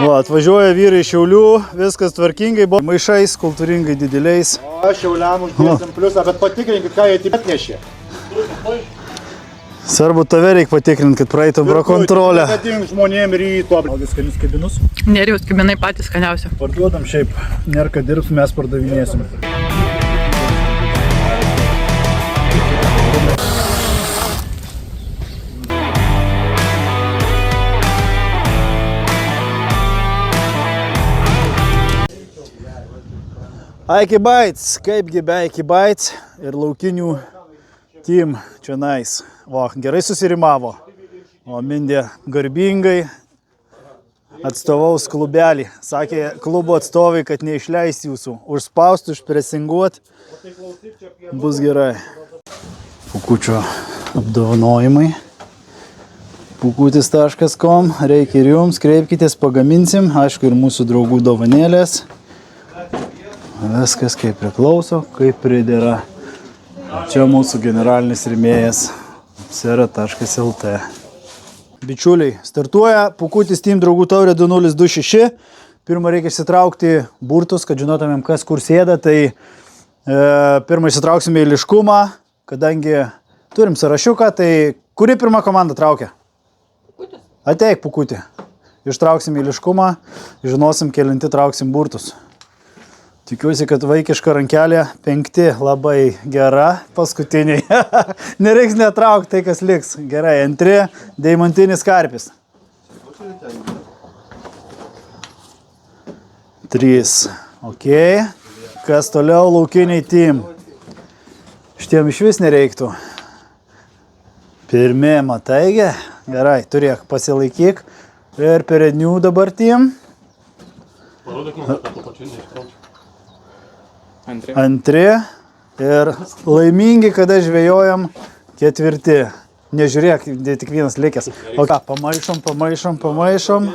Va, atvažiuoja vyrai iš Šiaulių, viskas tvarkingai, maišais, kultūringai dideliais. O Šiauliam uždėsim pliusą, bet patikrinkit, ką jie taip atnešė. Svarbu tave reikia patikrinti, kad praeitum pro kontrolę. Nedink žmonėm ryto. Valgai skanius kibinus? Nerijaus kibinai patys skaniausi. Parduodam šiaip, nėra kad dirbs, mes pardavinėsim. Aiki Baits, kaipgi be Aiki Baits ir laukinių team čia nais. O, gerai susirimavo. O, Mindė garbingai atstovaus klubelį. Sakė klubo atstovai, kad neišleis jūsų. Užspaust, užpresinguot. Bus gerai. Pukučio apdovanojimai. Pukutis.com. Reikia ir jums, kreipkitės, pagaminsim. Aišku, ir mūsų draugų dovanėlės. Viskas kaip priklauso, kaip pridėra. Čia mūsų generalinis rėmėjas sera.lt. Bičiuliai, startuoja Pukutis Team draugų taurė 2026. Pirmą reikia išsitraukti burtus, kad žinotumėm, kas kur sėda. Tai pirmą išsitrauksime eiliškumą, kadangi turim sąrašiuką. Tai kuri pirma komanda traukia? Pukutis. Ateik, Pukutį. Ištrauksim eiliškumą, žinosim, kelinti trauksim burtus. Tikiuosi, kad vaikiška rankelė 5 labai gera, paskutiniai. Nereiks netraukti tai, kas liks. Gerai, 2 deimantinis karpis. 3. Ok. Kas toliau laukiniai team? Šitiem iš vis nereiktų. Pirmi, mataigi. Gerai, turėk, pasilaikyk. Ir perednių dabar team. Parodyk man, kad to pačiu neištraukčiau. 2 ir laimingi, kada žvejojam 4. Nežiūrėk, tik vienas likęs. O ką, pamaišom.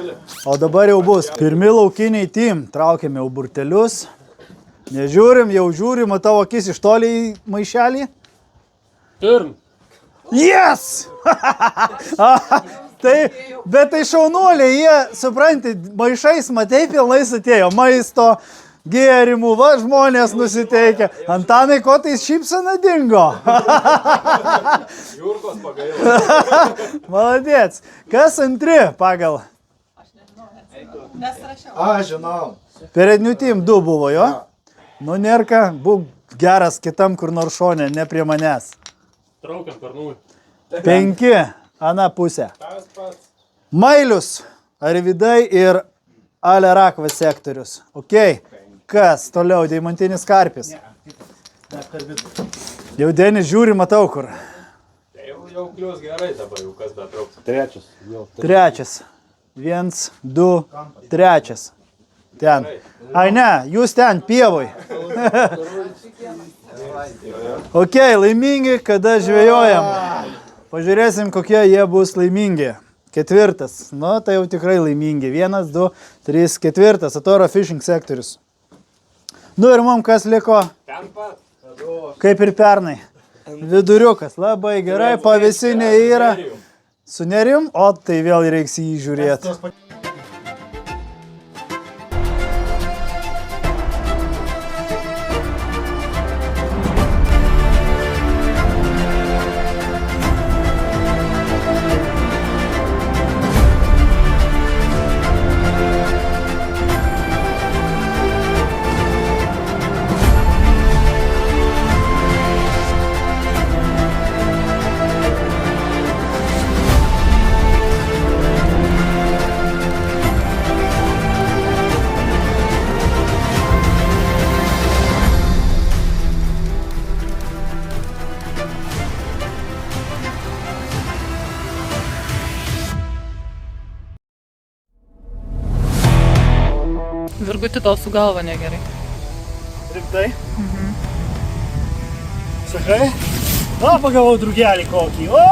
O dabar jau bus. Pirmi laukiniai team. Traukiame jau burtelius. Nežiūrim, jau žiūrim, matau akis iš toliai maišelį. Pirm. Yes! Bet tai šaunuoliai, jie, supranti, maišais matei pilnais atėjo. Maisto, gėrimų, va, žmonės nusiteikia. Antanai, ko tai šypsena dingo? Jurkos pagaila. Maladėts. Kas 2 pagal? Aš nežinau, nes rašiau. Aš žinau. Perednių team 2 buvo, jo? Nu, nėrka, būk geras kitam kur nors šone, ne prie manęs. Traukiam per nulį. 5, ana pusė. Mailius, Arvidai ir Ale Rakvas sektorius. Ok. Kas toliau? Deimantinis karpis. Jau Denis žiūri, matau kur. Jau klius gerai dabar, jau kas dar trauks. 3. 1, 2, 3. Ten. Ai ne, jūs ten, pievoj. Ok, laimingi, kada žvejojam. Pažiūrėsim, kokie jie bus laimingi. 4. Nu, tai jau tikrai laimingi. 1, 2, 3, 4. Atoro fishing sektorius. Nu ir mums kas liko? Ten pat. Kaip ir pernai. Viduriukas. Labai gerai, pavėsinė yra. Su nerim, o tai vėl reiks jį žiūrėti. Virguti tau su galva negerai. Rimtai? Sakai? O, pagavau drugelį kokį. O!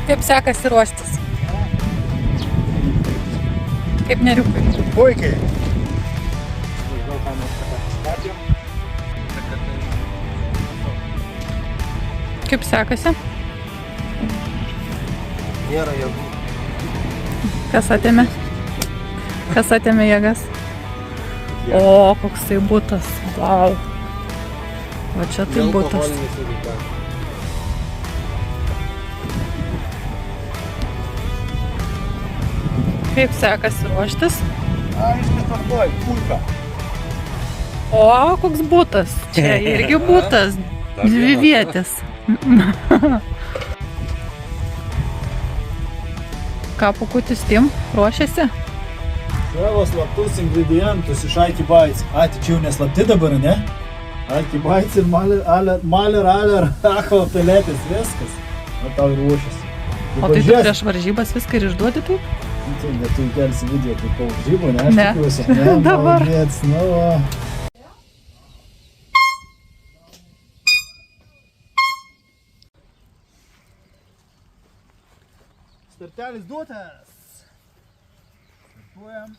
Kaip sekasi ruoštis? Kaip neriukai. Puikiai. Kaip sekasi? Nėra jėgų. Kas atėmė? Kas atėmė jėgas? O, koks tai butas. Vau. O čia tai butas. Kaip sekasi ruoštis? Aiškiai tvarkoj, puika. O, koks butas. Čia irgi butas. Dvi vietės. Ką Pukutis Tim ruošiasi? Savo slaptus ingredientus iš Aiki Bites. Tai čia jau neslapti dabar, ne? Aiki Bites ir Maler, Acho peletės, viskas. O tau ir ruošiasi. O tai tu prieš varžybas viską ir išduodi taip? Tai tu įkelsi video kaip po varžybų, ne? Aš Ne. tikiuosi. Ne, Dabar. Malodėts, nu va. Startelis duotas. Startuojam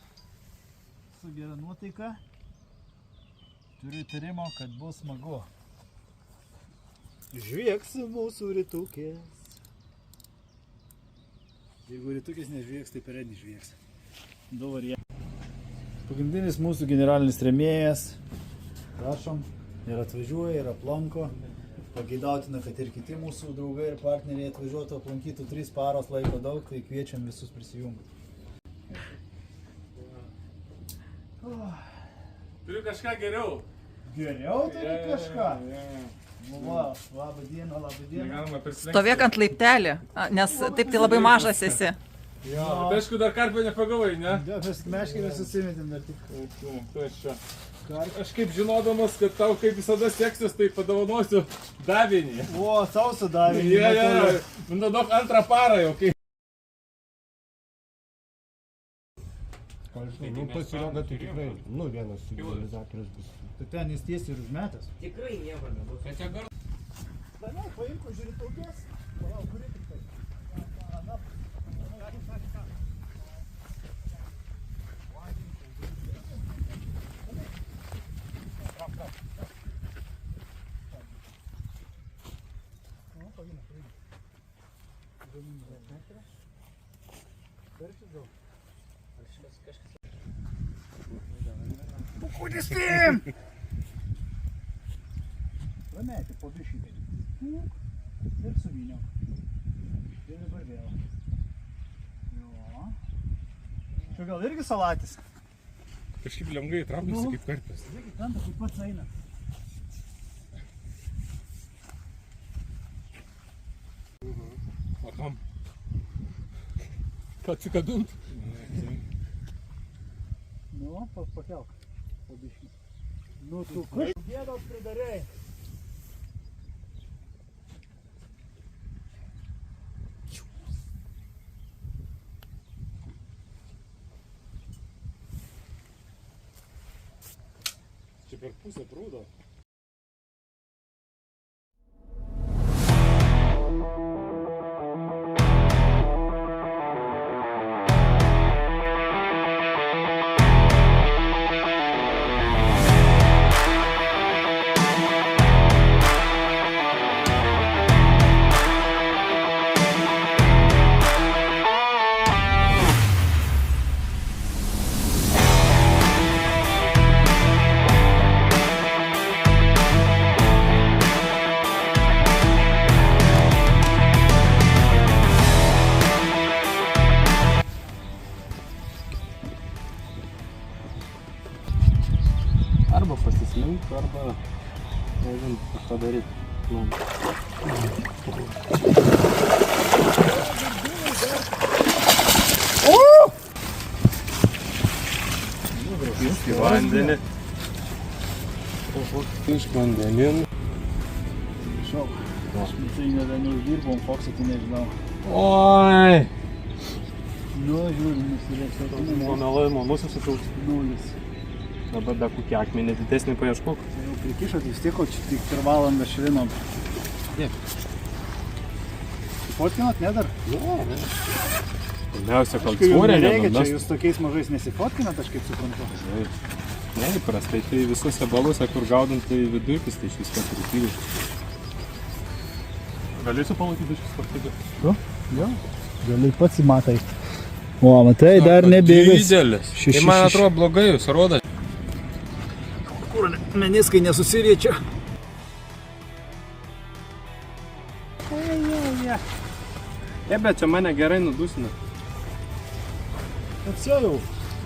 su gera nuotaika. Turiu įtarimą, kad bus smagu. Žvieks mūsų rytukės. Jeigu rytukės nežvieks, tai peredį žvieks. Du variantai. Pagrindinis mūsų generalinis rėmėjas. Prašom. Ir atvažiuoja, ir aplanko. Pageidautina, kad ir kiti mūsų draugai ir partneriai atvažiuotų, aplankytų 3 paros laiko daug, tai kviečiam visus prisijungti. Turiu kažką geriau. Geriau turi kažką? Nu va, labą dieną, labą dieną. Negalima prisilenkti. Stovėk ant laiptelį, nes taip tai labai mažas esi. Jo, tai aišku, dar karpio nepagavai, ne? Mes meškėlės susimetėm dar tik. Tai aš čia. Aš kaip žinodamas, kad tau kaip visada seksis, tai padovanosiu davinį. O, sausą davė. Man duok antrą parą jau, kai... Nu, pasirodo, tai tikrai, vienas civilizatorius bus. Tai ten jis tiesiai ir užmetęs. Tikrai nieko nebus. Na, paimk už rytukės. Palauk, kuri tik tai. Pukutis Tim! Lametė po bišytai. Ir suvyniau. Ir dabar vėl. Jo. Čia gal irgi salatis? Kažkaip lengvai įtraukiasi kaip karpis. Žiūrėkit, kranta kaip pats eina. O kam? Ką atsikabint? Nu, pakelk. Po biškį. Nu, tu kažkaip gėdos pridarei. Čia per pusę prūdo. Arba pasislink, arba nežinau, kažką daryti. Iš vandenį. Iš vandenin. Šau. Aš tai neuždirbom, Foksą tai nežinau. Oi! Nu, žiūrim, nusirėks. Numelojimo nusisukaus. Nulis. Dabar dar kokį akmenį didesnį paieškok. Tai jau prikišot vis tiek, o čia tik per valandą švinom. Taip. Fotkinat, ne dar? Ne. Pirmiausia, kol svorė Nereikia, čia nenumest. jūs tokiais mažais nesifotkinat, aš kaip suprantu. Ne, įprastai tai visuose baluose, kur gaudant, tai vidurkis, tai iš vis 4 kg. Galėsiu pamatyti šis sportybė? Jo, gali pats įmatai. O, matai, dar nebėgas. Didelis. Tai man atrodo blogai, jūs rodo. Kur meniskai nesusiriečia. Ne, bet čia mane gerai nudusina. Atsiejau,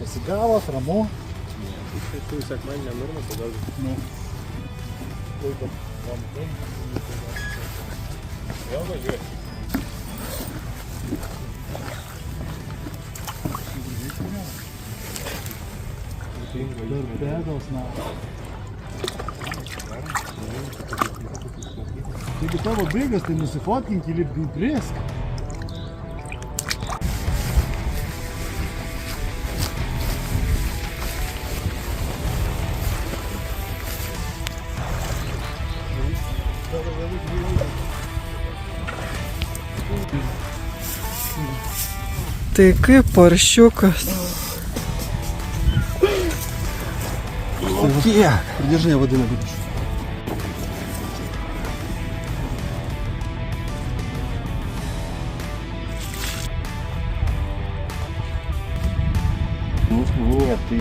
pasigavo, ramu. Tai tu sekmanį nenurma, tada... Vėl važiuoju. Dar pėdos, na. Taigi tavo baigas, tai nusifotkink į priesk. Tai kaip paršiukas. Придержи, я воды наберу. Нет, ты...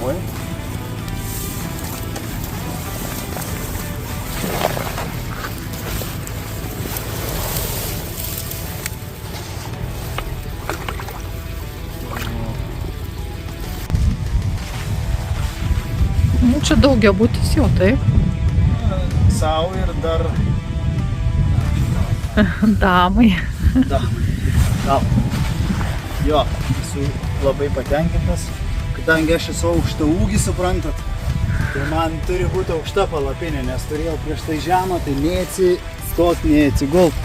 Ой. Nu, čia daugiabutis jau, taip. Sau ir dar... Damai. Gal. Jo, esu labai patenkintas. Kadangi aš esu aukšta ūgį, suprantat, tai man turi būti aukšta palapinė, nes turėjau prieš tai žemą, tai nei atsistot, nei atsigult.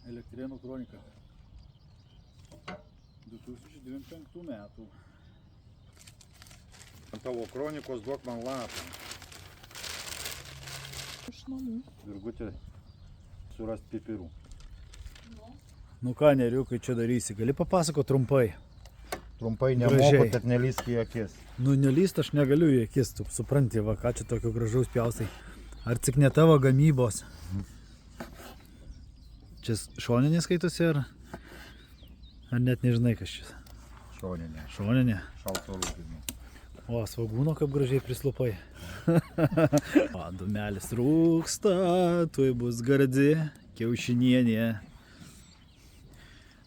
Elektrėnų kronika. 2025 metų. Ant tavo kronikos duok man lapą. Virgutė, surast pipirų. Nu ką, Neriukai, čia darysi? Gali papasakot trumpai? Trumpai Gražiai. nemoku, tad nelysk į akis. Nu, nelyst aš negaliu į akis, tu supranti, va, ką čia tokio gražaus pjaustai. Ar tik ne tavo gamybos? Čia šoninė skaitosi ar net nežinai, kas čia? Šoninė. Šoninė. Šalto rūpinį. O, svagūno kaip gražiai prislupai. O, dumelis rūksta, tuoj bus gardi kiaušinienė.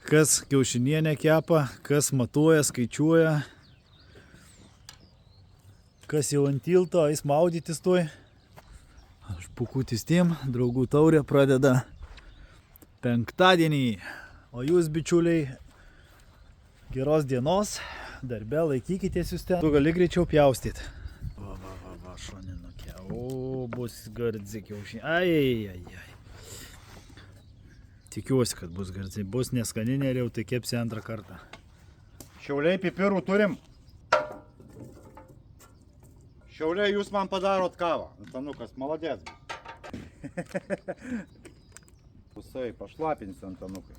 Kas kiaušinienę kepa, kas matuoja, skaičiuoja. Kas jau ant tilto, eis maudytis tuoj. Aš pukutis tiem, draugų taurė pradeda penktadienį. O jūs, bičiuliai, geros dienos, darbe laikykitės jūs ten. Tu gali greičiau pjaustyti. Va, šoninukė. O, bus gardzi kiaušinienė. Ai. Tikiuosi, kad bus gardzi. Bus neskaninė ir jau tai kepsi antrą kartą. Šiauliai pipirų turim. Šiauliai, jūs man padarot kavą. Antanukas, maladės. Pusai, pašlapinsi, Antanukai.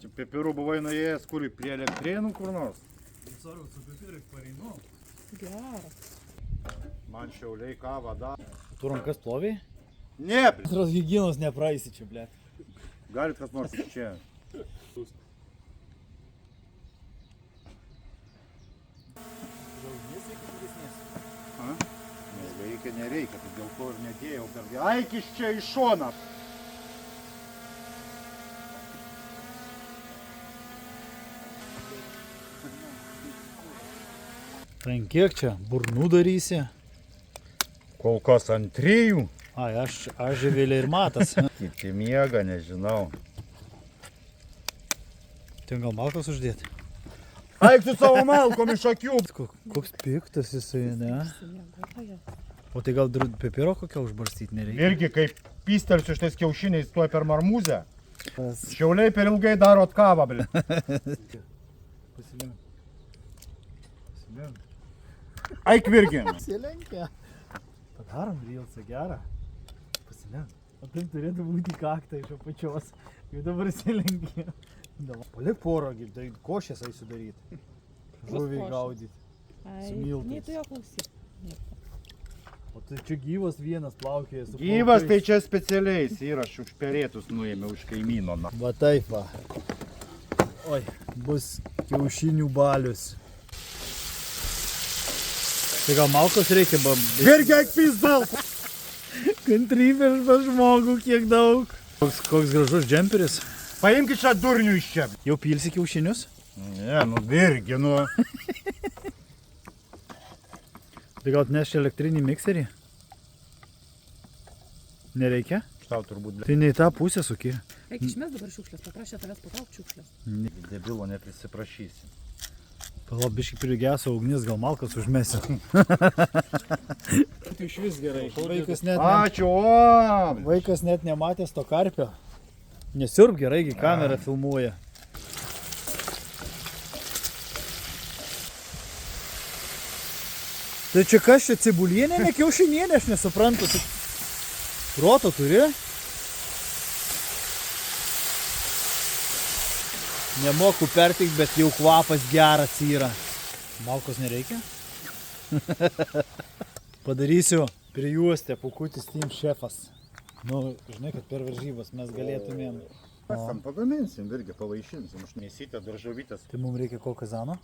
Čia pipirų buvai nuėjęs kur, prie Elektrėnų kur nors? Man Šiauliai kavą da. Tu rankas ploviai? Ne, Antros hygienos nepraeisi čia, ble. galit kas nors iš čia. Nereikia, tai dėl to ir nedėjau per... Aikis čia iš šoną. Ten kiek čia? Burnų darysi? Kol kas ant 3. Ai, aš živėlė ir matas. Kiti miega, nežinau. Ten gal malkas uždėti? Eik su savo malkom iš akių. Koks piktas jisai, ne? O tai gal pipiro kokią užbarstyti nereikia? Irgi kaip pystelsiu šitais kiaušiniais tuoj per marmūzę. Šiauliai per ilgai darot kavą, bli. Pasilenk. Eik virgin. Pasilenkia. Padarom rylsą gerą. Pasilenk. O tai turėtų būti kaktą iš apačios. Jau dabar silenkia. Palik porą, tai košės eisiu daryti. Žuvį gaudyti. Su miltais. Nei tu jo klausyk. O tai čia gyvas vienas plaukėja su Gyvas tai plaukais. čia specialiais yra, aš už perėtus nuėmė už kaimyno. Va taip va. Oi, bus kiaušinių balius. Tai gal malkos reikia, Virgi, eik pizdal. Kantrybės pas žmogų kiek daug. Koks gražus džemperis. Paimkit šią durnių iš čia. Jau pilsi kiaušinius? Ne, nu virgi, nu. Tai gal atnešti elektrinį mikserį? Nereikia? Tau turbūt Tai ne į tą pusę suki. Reikia išmest dabar šiukšlės, paprašė tavęs patrauk šiukšlės. debilo neprisiprašysi. Palabiškai prigeso ugnis, gal malkas užmesi. Tai iš vis gerai. Ačiū, o. Vaikas net nematęs to karpio. Nesiurb gerai, kai kamera filmuoja. Tai čia kas čia, cibulienė, ne kiaušinienė, aš nesuprantu. Tu proto turi? Nemoku pertikti, bet jau kvapas geras yra. Malkos nereikia? Padarysiu prijuostę, Pukutis Team šefas. Nu, žinai, kad per varžybas mes galėtumėm. Mes tam pagaminsim, irgi pavaišinsim. Aš nesytę daržovytės. Tai mums reikia ko kazano?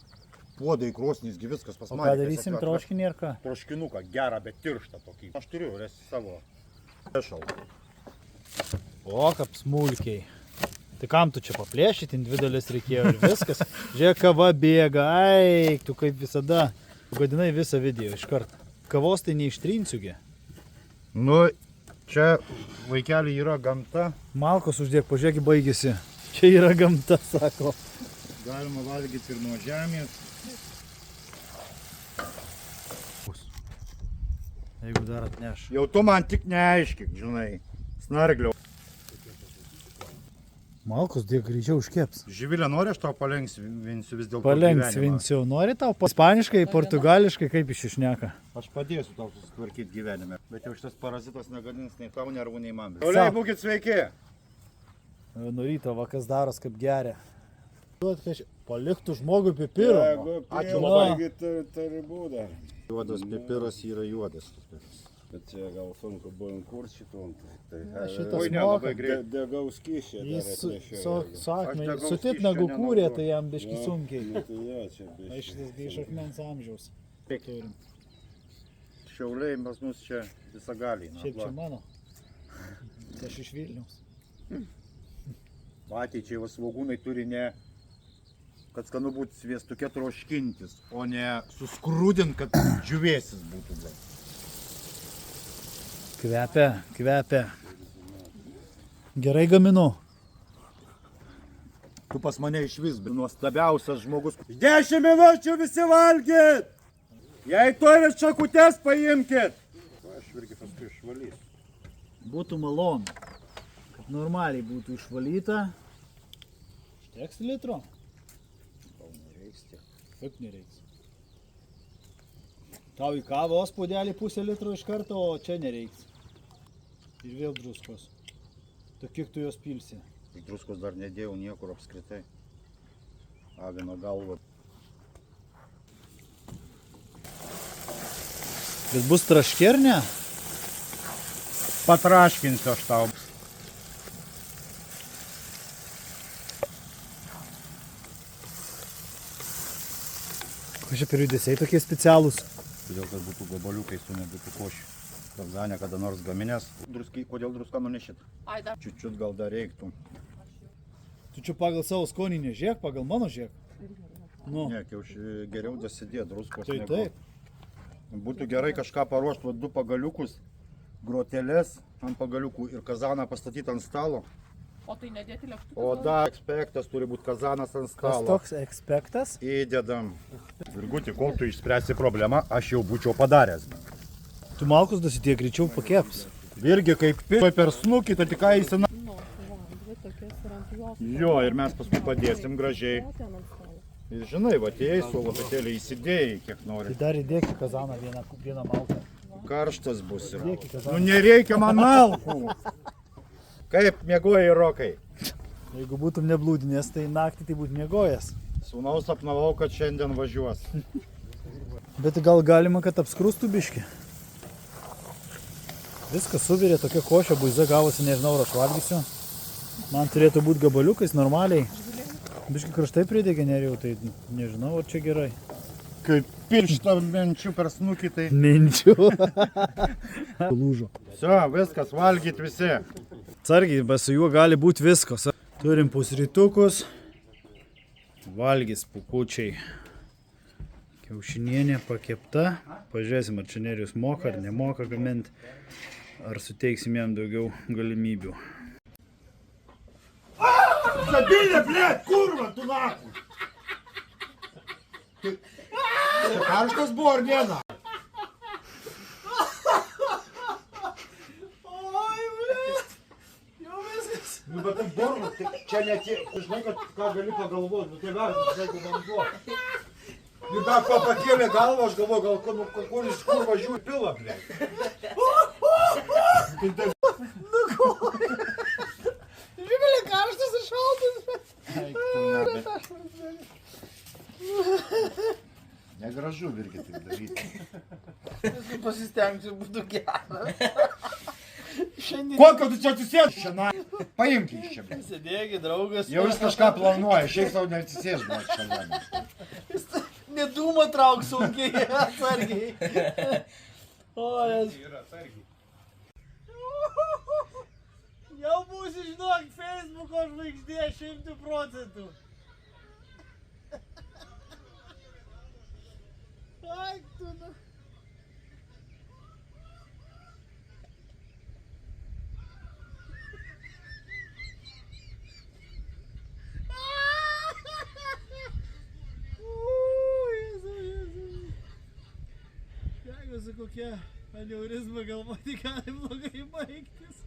Puodai, krosnys, gi viskas pas O mane. ką darysim, troškinį ar ką? Troškinuką, gerą, bet tirštą tokį. Aš turiu, resi savo. Pešal. O, kaip smulkiai. Tai kam tu čia paplėšyti, dvi dalis reikėjo ir viskas. Žiūrėk, kava bėga, eik, tu kaip visada. Gadinai visą video iš karto. Kavos tai neištrinsiugi. Nu, čia vaikeliai yra gamta. Malkos uždėk, pažiūrėk, baigėsi. Čia yra gamta, sako. Galima valgyti ir nuo žemės. Jeigu dar atneš. Jau tu man tik neaiškik, žinai. Snargliau. Malkos dėk greičiau užkeps. Živilė, nori aš tau palengvinsiu vis dėlto Palengvinsiu. Nori tau ispaniškai, portugališkai, kaip išišneka? Aš padėsiu tau susitvarkyti gyvenime. Bet jau šitas parazitas negadins nei tau nervų, nei man. Sau. Oliai, būkit sveiki. Nuo ryto vakas daros kaip geria. Paliktų žmogui pipiro. Ačiū labai. Turi būdą. Juodas pipiras yra juodas. Bet čia gal sunku buvo inkurs šitom. Šitas Oi, ne, moka. labai greit. Degaus kyšė dar Jis atnešė. su akmeniu, degaus su kiškio titnagu kūrė, nenaudojau. tai jam biški sunkiai. Nu, tai jo, čia Aš biškį. šitas gi iš akmens amžiaus. Turim. Šiauliai pas mus čia visagaliai. Šiaip čia mano. Tai aš iš Vilniaus. Ateičiai va svogūnai turi ne, kad skanu būtų sviestuke troškintis, o ne suskrūdint, kad džiuvėsis būtų. Kvepia, kvepia. Gerai gaminu. Tu pas mane iš vis nuostabiausias žmogus. 10 minučių visi valgyt! Jei turit šakutės, paimkit! Aš irgi paskui išvalysiu. Būtų malonu, kad normaliai būtų išvalyta. Užteks litro? Gal nereiks tiek. Kaip nereiks? Tau į kavos puodelį pusę litro iš karto, o čia nereiks. Ir vėl druskos. Tu kiek tu jos pilsi? Druskos dar nedėjau niekur apskritai. Avino galva. Bet bus traškernė? Patraškinsiu aš tau. Ko čia per judesiai tokie specialūs? Todėl, kad būtų gabaliukai, su nebūtų košių. Kazanė kada nors gaminės. Kodėl druską nunešit? Ai, dar. Čiut gal dar reiktų. Tu čia pagal savo skonį nežiek, pagal mano žiek. Nu, Ne, geriau dasidė druskos. tai negu- taip. Būtų gerai kažką paruošti, va, 2 pagaliukus, groteles ant pagaliukų ir kazaną pastatyti ant stalo. O tai nedėti lėkštutę? O dar ekspektas turi būti kazanas ant Kas stalo. toks ekspektas? Įdedam. Virgutį, kol tu išspręsi problemą, aš jau būčiau padaręs. Tu malkus dasitie greičiau pakeps. Virgi, kaip per snukį, tai tik įsina. Nu, va, dvi tokias ir ant jos. Jo, ir mes paskui padėsim gražiai. O ten ant stalo. Ir žinai, va, atėjai su lopetėlį įsidėjai, kiek Tai nori. dar įdėk į kazaną vieną malką. Karštas bus. Ir... Dėk į kazaną. Nu nereikia man malkų. Kaip mėgoji rokai. Jeigu būtum neblūdinės, tai naktį tai būtum mėgojęs. Sūnaus sapnavau, kad šiandien važiuos. Bet gal galima, kad apskrustų biškį. Viskas suvirė, tokia košė buiza gavosi, nežinau, ar aš valgysiu. Man turėtų būti gabaliukais normaliai. Biškį kraštai pridegė neriau, tai nežinau, ar čia gerai. Kaip pirštą menčių per snukį, tai... Minčių. Lūžo. Все, viskas, valgyt visi. Atsargiai, bet su juo gali būti viskas. Turim pusrytukus. Valgys pukučiai. Kiaušinienė pakepta. Pažiūrėsim, ar čia Nerijus moka ar nemoka gaminti. Ar suteiksim jam daugiau galimybių. Забили, блядь, kurva, tu naku! Karštas buvo ar ne, na? Nu, bet tai burna, tai čia ne tie, tu žinai, kad ką gali pagalvoti, nu tai vertinti, jeigu vanduo. Nu, dar pakėlė galvą, aš galvoju, gal kur iš kur važiuoju pilą, blė. Žiūrėlė, karštas ir šaltas. Negražu, Virgi, taip daryti. Pasistengsiu, būtų geras. Kokio tu čia atsisėdai? Šiandien paimk iš čia, blė. Sėdėgi, draugas. Jau jis kažką planuoja, šiaip savo neatsisės, žinot, šiandien. Nedūmą trauk sunkiai, atsargiai. O, jas. Jau būsi, žinok, Facebooko žvaigždė 100%. Ai, tu nu. Jeigu kokia aneurizma galvoti gali blogai baigtis.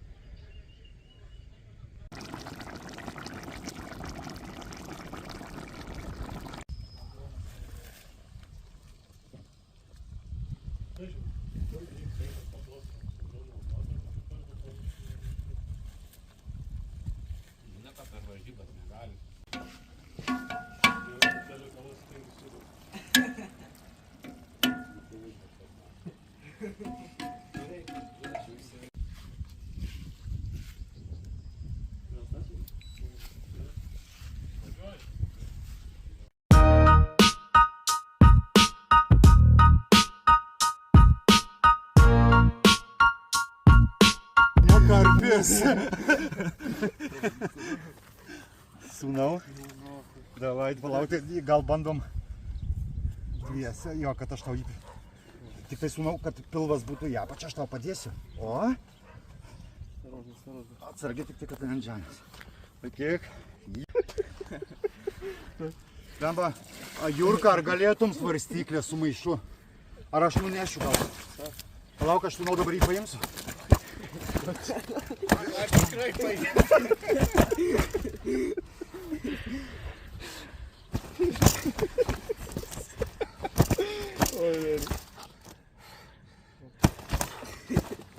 Karpis. Sūnau. Davai, palauk, gal bandom dviese, jo, kad aš tau jį Tik tai sūnau, kad pilvas būtų ją. Pačia aš tau padėsiu. O? Atsargiai tik tai, kad ant žemės. Laikyk. Lemba, Jurka, ar galėtum svarstyklę su maišu? Ar aš nunešiu gal? Palauk, aš sūnau dabar jį paimsiu. Aš tikrai paimsiu.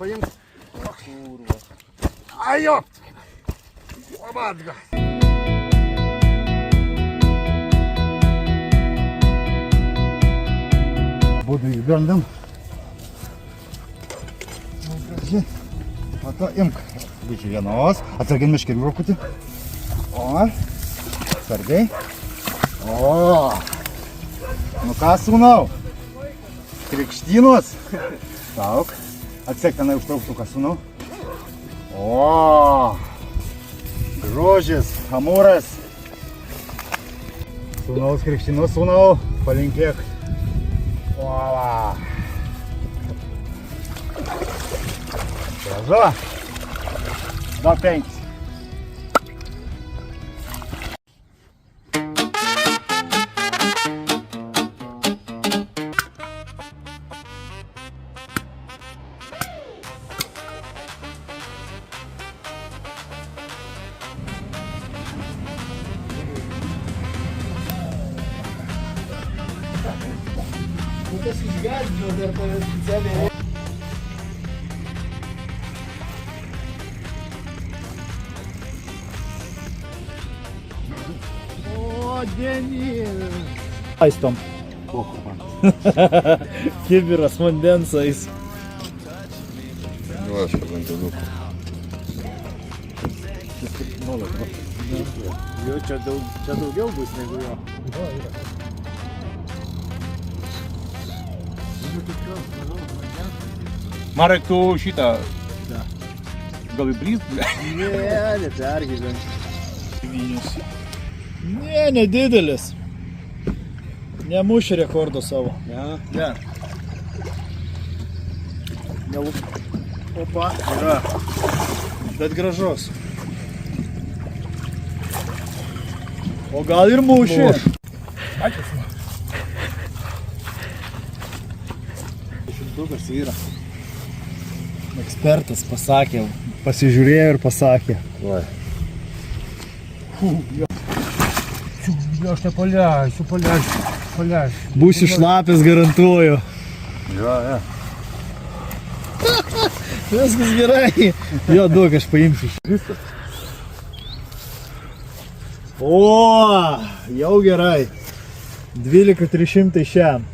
Paimk. Kurva. Ajo! Pamatga. Abudu įbrandam. Gražiai. O to imk. Būčiau vienos. Atsargiai meškerių rokutį. O. Atsargiai. O. Nu ką, sūnau? Krikštynos. Tauk. Atsek tenai užtrauktuką, sūnau. O. Grožis, amūras. Sūnaus krikštynos, sūnau. Palinkėk. Ola. Gražu. Dar 5. Tas išgąsdino dar tave specialiai. O, Denis! Aistom. Kibiras vandens ais. Nu, aš vandenuku. Jo, čia daugiau bus negu jo. Marek, tu šitą... Gal įbrys, ble? Ne, nepergyvent. Ne, nedidelis. Nemušė rekordo savo. Ne. Opa, yra. Bet gražus. O gal ir mušė. Šimtukas yra. Ekspertas pasakė, pasižiūrėjo ir pasakė. Aš nepaleisiu, paleisiu. Būsi šlapis, garantuoju. Jo. Viskas gerai. Jo, duok, aš paimsiu. O, jau gerai. 12,300 šiam.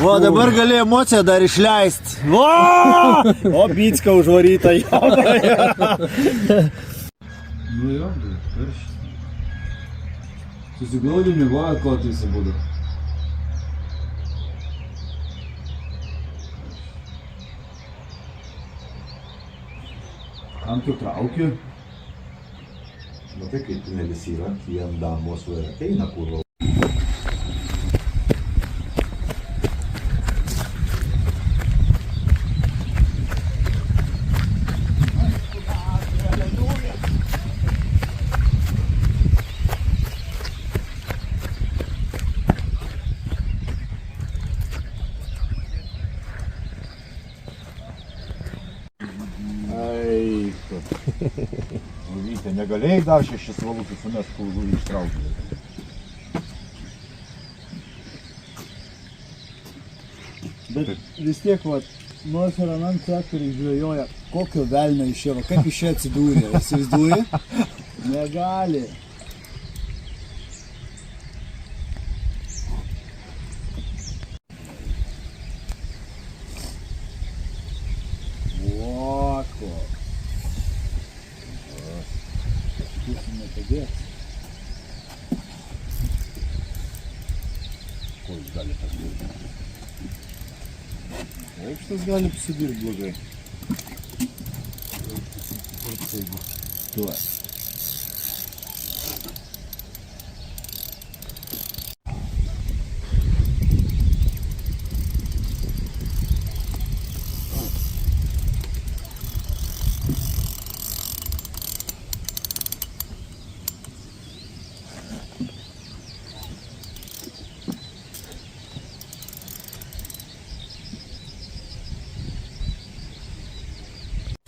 O, dabar gali emociją dar išleisti. O, bicka užvaryta jau. Nu jo, virš. Susiglaudė miegojo, ko tu įsibudo. Kam tu trauki? Matai, kaip ne visi yra, jiem damos va ateina kurva. Vytė, negalėjai dar 6 valų sumest, kur žuvį ištraukti. Bet vis tiek, nors ir anam sektoriai žvejoja, kokio velnio išėjo, kaip iš čia atsidūrė, įsivaizduoji? Negali. Voko. Pusė nepadės. Ko jis gali pasidirti? Aukštas gali pasidirti blogai. Tuo.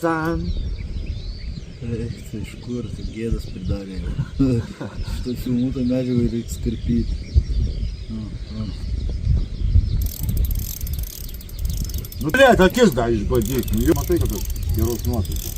San. Eik, tai iš kur, tai gėdas pridarė. Šitą filmuotą medžiagą reikia skarpyti. Nu, blėt, akis dar išbadyk. Nu, jau matai, kad aš geros nuotaikos.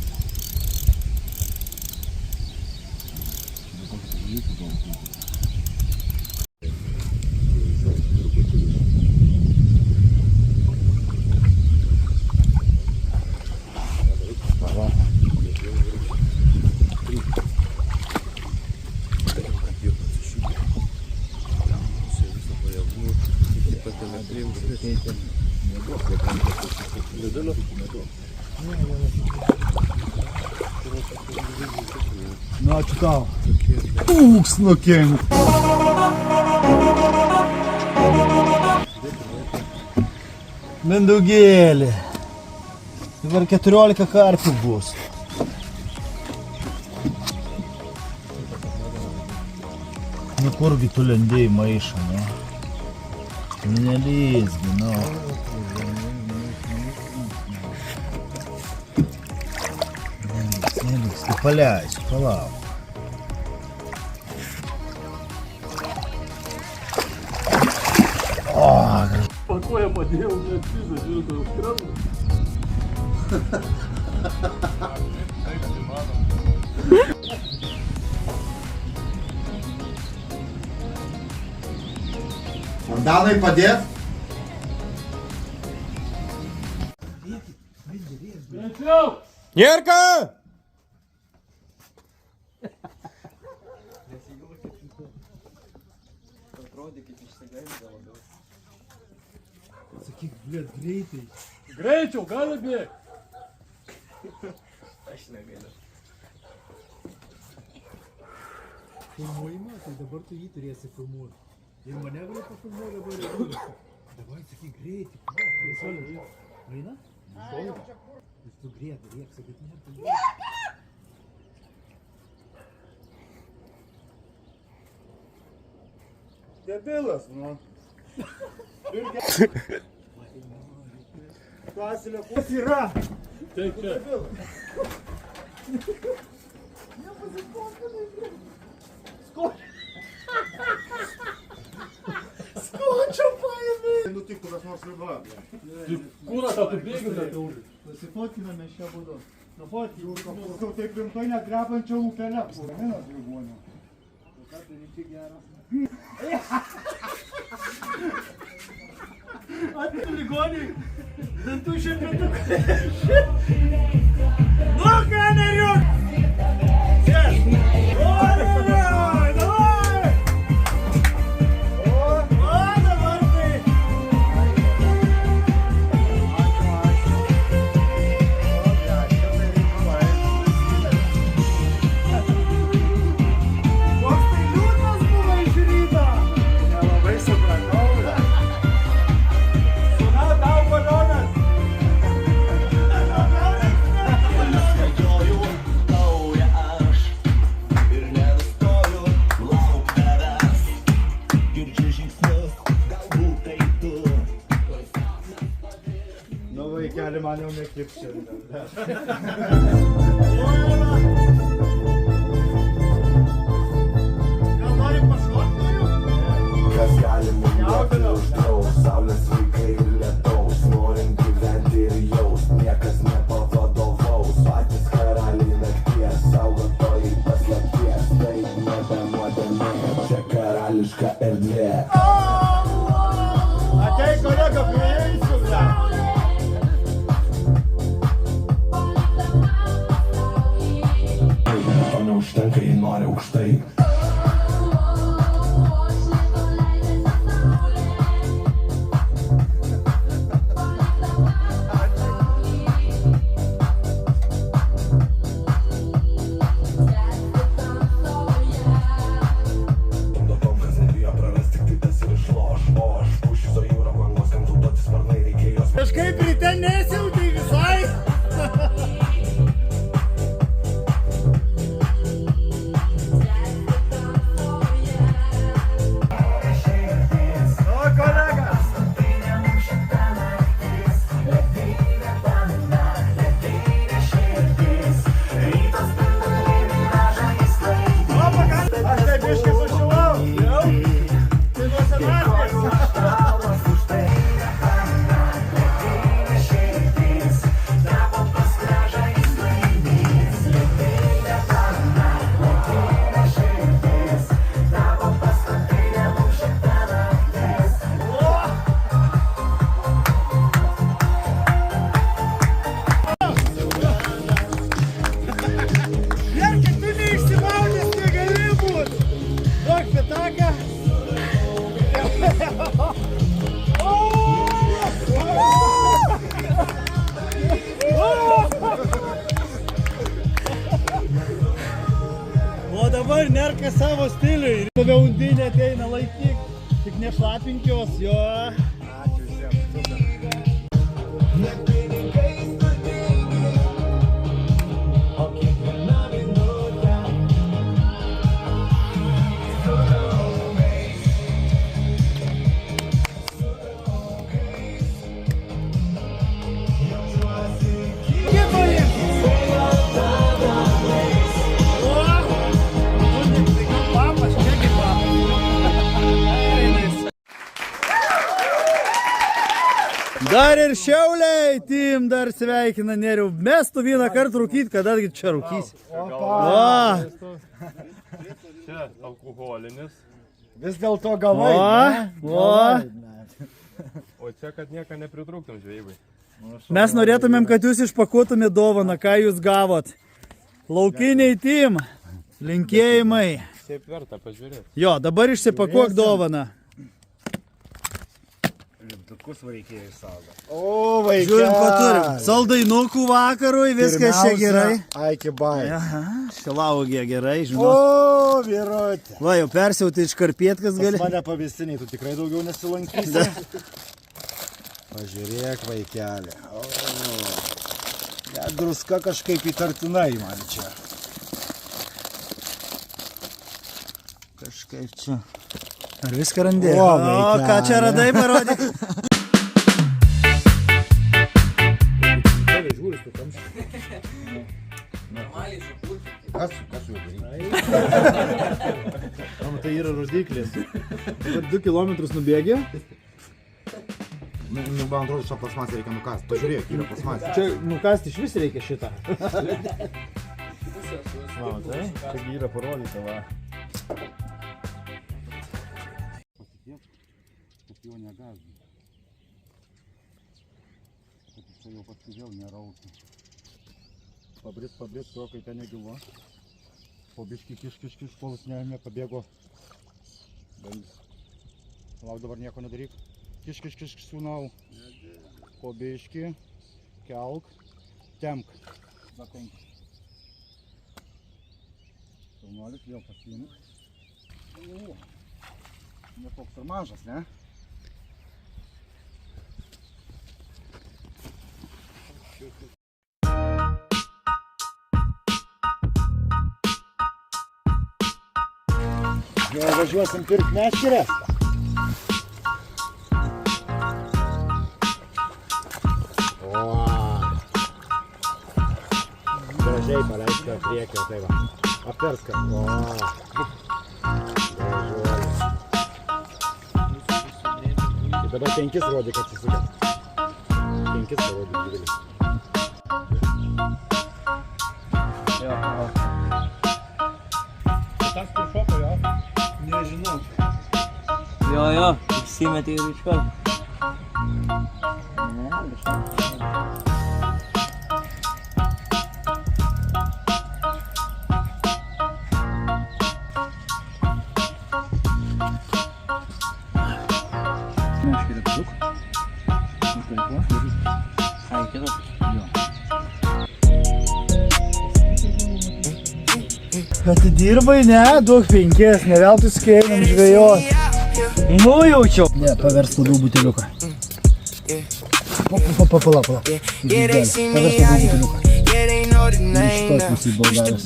Nu, ačiū tau. Ūks nukink. Mindaugėlė. Dabar 14 karpių bus. Nu kurgi tu lendėjai maišą, ne? Nelysgi, nu. Neliks, tai paleisiu, palauk. Pakoja padėjau, net pizą, žiūrėjau, tai užkrenda. Antanai padėt? Nierka! Sakyk, blėt, greitai. Greičiau, gali bėgti. Filmuojama, tai dabar tu jį turėsi filmuoti. Ir manevrą pafilmuoji dabar ir viską. Dabar sakyk greitai. Eina? Jis tu greitai, reikia sakyti, ne, tu greitai. Debilas, nu. Klasilė, kas yra? Taip, čia. Skočio paėmė. Nutiktų kas nors riba. Kūną tą tu bėgi, tai tu. Pasifotkiname šią būdą. Jau taip rimtai negrebančia ūkelė. Minas ligonė. Ką daryti gerą? Atėjau ligoniai, dantų šimpetuką. Nu, ką neriuk! Sėš! O, davai, davai! O, dabar tai! Koks tai liūdnas buvo iš ryto! Nelabai supratau. Suna, tau balionas! Nu vaikeli, man jau nekip šiandien. Gal nori pašokti jau? Kas gali mylėti uždraus, saulės vaikai ir lietaus, norint gyventi ir jaust, niekas nepavadovaus, patys karaliai nakties, saugotojai paslapties, tai nebe nuodėmė, čia karališka erdvė. Ateik kolega, prieisiu, ble. To neužtenka, jei nori aukštai. Kažkaip ryte nesiaudai visai. O dabar nerka savo stiliui. Tave undinė ateina laikyk. Tik nešlapink jos, jo. Ačiū visiems. Dar ir Šiauliai, tim dar sveikina Neriau. Mes tu vieną kartą rūkyt, kadagi čia rūkysi. O, Čia alkoholinis. Vis dėlto gavai. O čia, kad nieko nepritrūktum žvejybai. Mes norėtumėm, kad jūs išpakuotumėte dovaną, ką jūs gavot. Laukiniai tim, linkėjimai. Šiaip verta pažiūrėti. Jo, dabar išsipakuok dovaną. Lipdukus reikėjo išsaugoti. O, vaikeli. Žiūrim, ko turim. Saldainukų vakarui, viskas čia gerai. Aiki bai. Aha, šilaugė gerai, žinau. O, vyrotė. Va, jau persiauti iš karpietkas gali. Pas mane pavėsiniai, tu tikrai daugiau nesilankysi. Pažiūrėk, vaikeli. O, net druska kažkaip įtartinai man čia. Kažkaip čia. Ar viską randė? O, O, vaikeli. ką čia radai, parodyk. Kas jau daryti? Tai yra rodyklės. Dabar 2 kilometrus nubėgė. Man atrodo, šią plasmasę reikia nukasti. Pažiūrėk, yra plasmasė. Čia nukasti iš vis reikia šitą. Va, tai? Čia yra parodyta, va. Kad jo negazdė. Kad jisai jau paskui vėl neraukia. Pabris, to, kai ten negilu. Po biškį kiš, kol jis nepabėgo. Lauk, dabar nieko nedaryk. Kiš, sūnau. Po biškį, kelk, temk. Va 5. Jaunuolis vėl pasiėmė. Ne toks ir mažas, ne? Jau važiuosim pirkt meškerės. Gražiai paleiskė priekio, tai va. Apverska. O. Gražuolis. Tai dabar 5 rodyk atsisukę. 5 rodyk didelis. Tas kur šoka, jo? Nežinau. Jo, įsimetė ir iš karto. Atidirbai, ne? Duok 5, ne veltui skėjom žvejot. Nujaučiau. Ne, pavers labiau buteliuką. Pala. Pavers labiau buteliuką. Iš tos pusės Bulgarijos.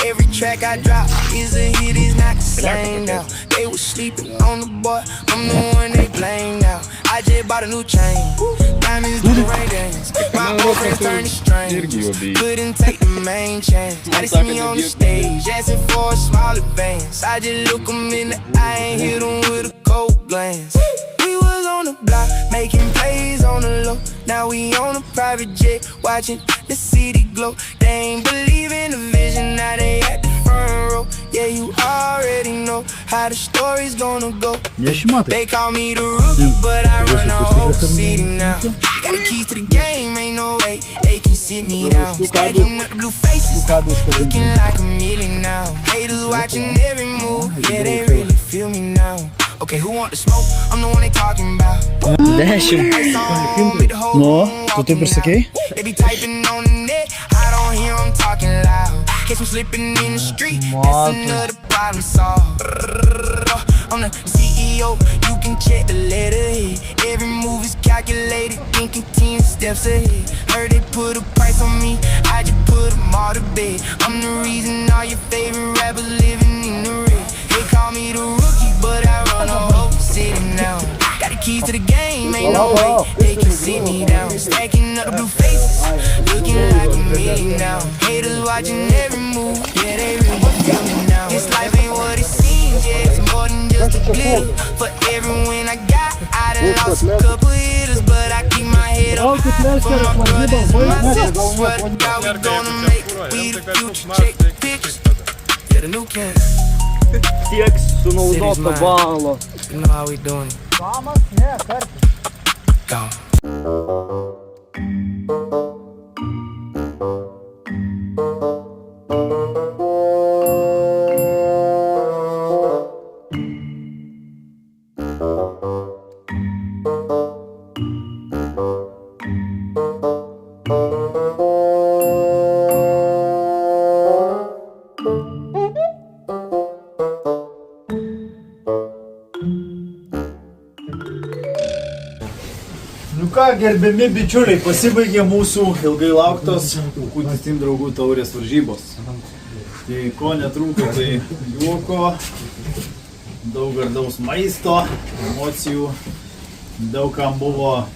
Every track I drop is a hit, it's not the same now. They was sleeping on the boy, I'm the one they blame now. I just bought a new chain, time is the rain dance. My old friends turn to strangers. Couldn't take the main chance. Now they see me on the stage, asking for a small advance. I just look them in the eye and hit them with a cold glance. We was on the block, making plays on the low. Now we on a private jet, watching the city glow. They ain't believe in the vision, now they at the front row. Yeah, you already know how the story's gonna go. They call me the rookie, but I run the whole city now. Got the keys to the game, ain't no way they can sit me down. Stacking up the blue faces, looking like a million now. Haters watching every move, yeah, they really feel me now. Okay, who want the smoke? I'm the one they talking about. Ну, то ти присякий? They be typing on the net, I don't hear them talking loud. Catch them slipping in the street, that's another problem solved. I'm the CEO, you can check the letterhead. Every move is calculated, thinking 10 steps ahead. Heard they put a price on me, I just put them all to bed. I'm the reason all your favorite rappers living in the red. They call me the rookie, but I run a whole city now. Got the keys to the game, ain't no way they can sit me down. Stacking up the blue faces, looking like a million now. Haters watching every move, yeah, they really feel me now. This life ain't what it seems, yeah, it's more than just a glitter. For every win I got, I done lost a couple hitters, but I keep my head up high. For my brothers and my sisters, swear to God we gonna make it. We the future, check the pictures, yeah, the new cats. Текст наудобно бало. You know how we doing it. Gone. Nu ką, gerbiami bičiuliai, pasibaigė mūsų ilgai lauktos Kukutis Team draugų taurės varžybos. Tai ko netrūko, tai juoko, daug gardaus maisto, emocijų, daug kam buvo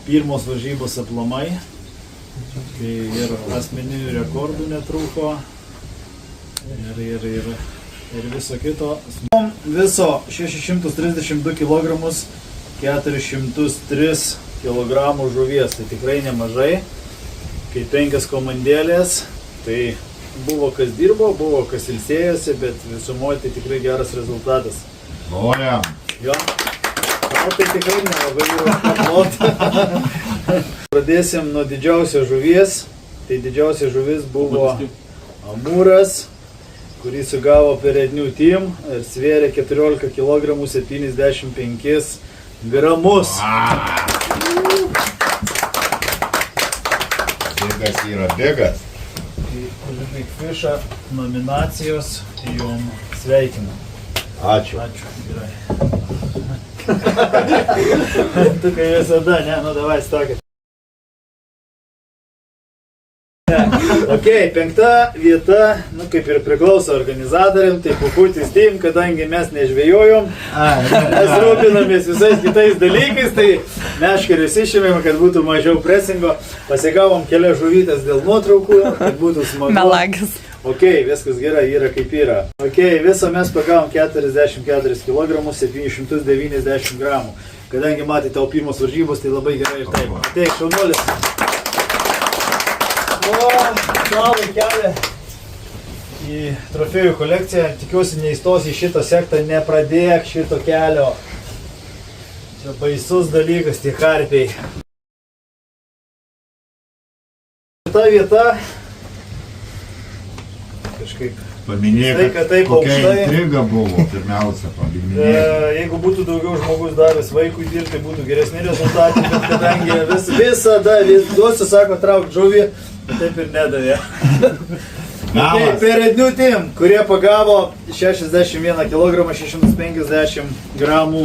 pirmos varžybos aplamai. Tai ir asmeninių rekordų netrūko ir viso kito. Viso 632 kg, 403 kg žuvies, tai tikrai nemažai, kai 5 komandėlės, tai buvo kas dirbo, buvo kas ilsėjosi, bet visumoje tai tikrai geras rezultatas. Nojam. Jo, tai tikrai nelabai yra paplota. Pradėsim nuo didžiausios žuvies, tai didžiausia žuvis buvo amūras, kurį sugavo per Rednių Team ir svėrė 14 kg 75 gramus. Bėgas yra bėgas. Už Big Fish'ą nominacijos jum sveikinu. Ačiū. Ačiū, gerai. Tu kai visada, ne? Nu davai, stokit. Ok, 5 vieta, nu kaip ir priklauso organizatoriam, tai Kukutis Team, kadangi mes nežvejojom, mes rūpinamės visais kitais dalykais, tai meškerius išėmėm, kad būtų mažiau presingo, pasigavom kelias žuvytės dėl nuotraukų, kad būtų smagu. Melagis. Ok, viskas gerai, yra kaip yra. Ok, viso mes pagavom 44 kg 790 gramų. Kadangi matėte tavo pirmos varžybos, tai labai gerai ir taip. Ateik, šaunuolis. O, salai kelią į trofėjų kolekciją. Tikiuosi neįstos į šitą sektą, nepradėk šito kelio. Čia baisus dalykas, tie karpiai. Šita vieta kažkaip Paminėjai, kad taip kokia aukštai. intriga buvo, pirmiausia, paminėjai. Jeigu būtų daugiau žmogus davęs vaikui dirbti, tai būtų geresni rezultatai, bet kadangi visada duosiu, sako, trauk žuvį, taip ir nedavė. Okay, per Rednių Team, kurie pagavo 61 kg 650 gramų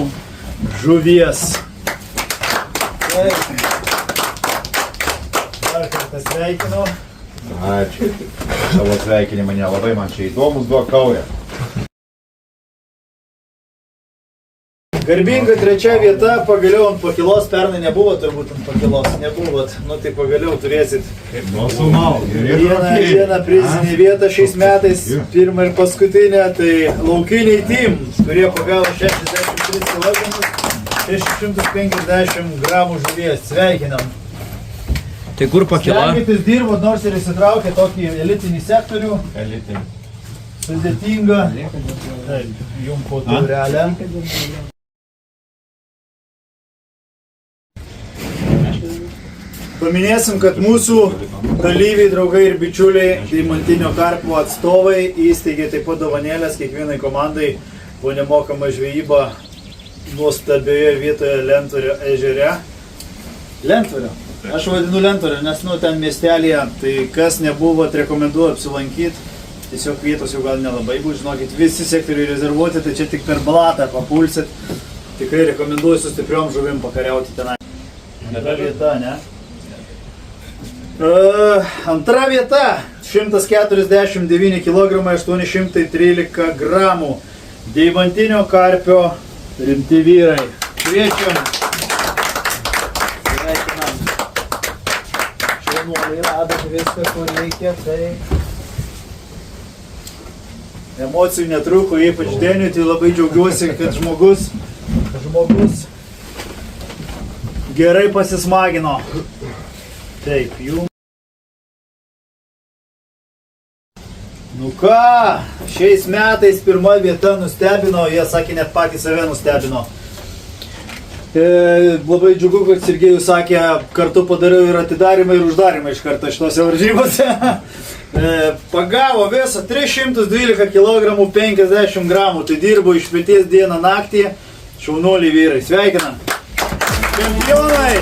žuvies. Dar kartą sveikinu. Ačiū. Savo sveikinimą nelabai man čia įdomus duok kaurę. Garbinga 3 vieta, pagaliau ant pakilos, pernai nebuvo turbūt ant pakilos, nebuvot, nu tai pagaliau turėsit vieną prizinį vietą šiais metais, pirmą ir paskutinę, tai laukiniai team, kurie pagavo 63 kg, 650 gramų žuvies, sveikinam. Tai kur pakila? Stengiatės dirbot, nors ir įsitraukė tokį elitinį sektorių. Elitinį. Sudėtinga. Taip, jum po taurelę. Paminėsim, kad mūsų dalyviai, draugai ir bičiuliai, Deimantinio karpo atstovai įsteigė taip pat dovanėlės kiekvienai komandai po nemokamą žvejybą nuostabioje vietoje Lentvario ežere. Lentvario? Aš vadinu Lentvario, nes ten miestelėje, tai kas nebuvot, rekomenduoju apsilankyti. Tiesiog vietos jau gal nelabai bus, žinokit, visi sektoriai rezervuoti, tai čia tik per blatą papulsit. Tikrai rekomenduoju su stipriom žuvim pakariauti tenai. Antra vieta, ne? Antra vieta, 149 kg, 813 gramų. Deimantinio karpio rimti vyrai. Kviečiam. Sveikinam. Šaunuoliai radom viską, ko reikia, tai... Emocijų netruko, ypač Deniui, tai labai džiaugiuosi, kad žmogus gerai pasismagino. Taip, jų. Nu ką, šiais metais pirma vieta nustebino, jie sakė, net patys save nustebino. Labai džiugu, kad Sergejus sakė, kartu padariau ir atidarimą ir uždarimą iš karto šitose varžybose. Pagavo visą 312 kg 50 gramų, tai dirbo iš pieties dieną naktį, šaunuoliai vyrai, sveikinam. Čempionai!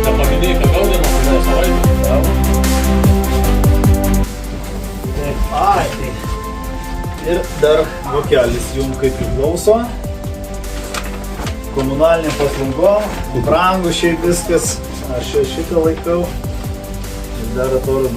Nepaminėjai, kad gaudėmas po savaitę. Ai, tai. Ir dar vokelis jums kaip priklauso. Komunaliniam paslaugom, brangu šiaip viskas, aš šitą laikau. Ir dar atrodo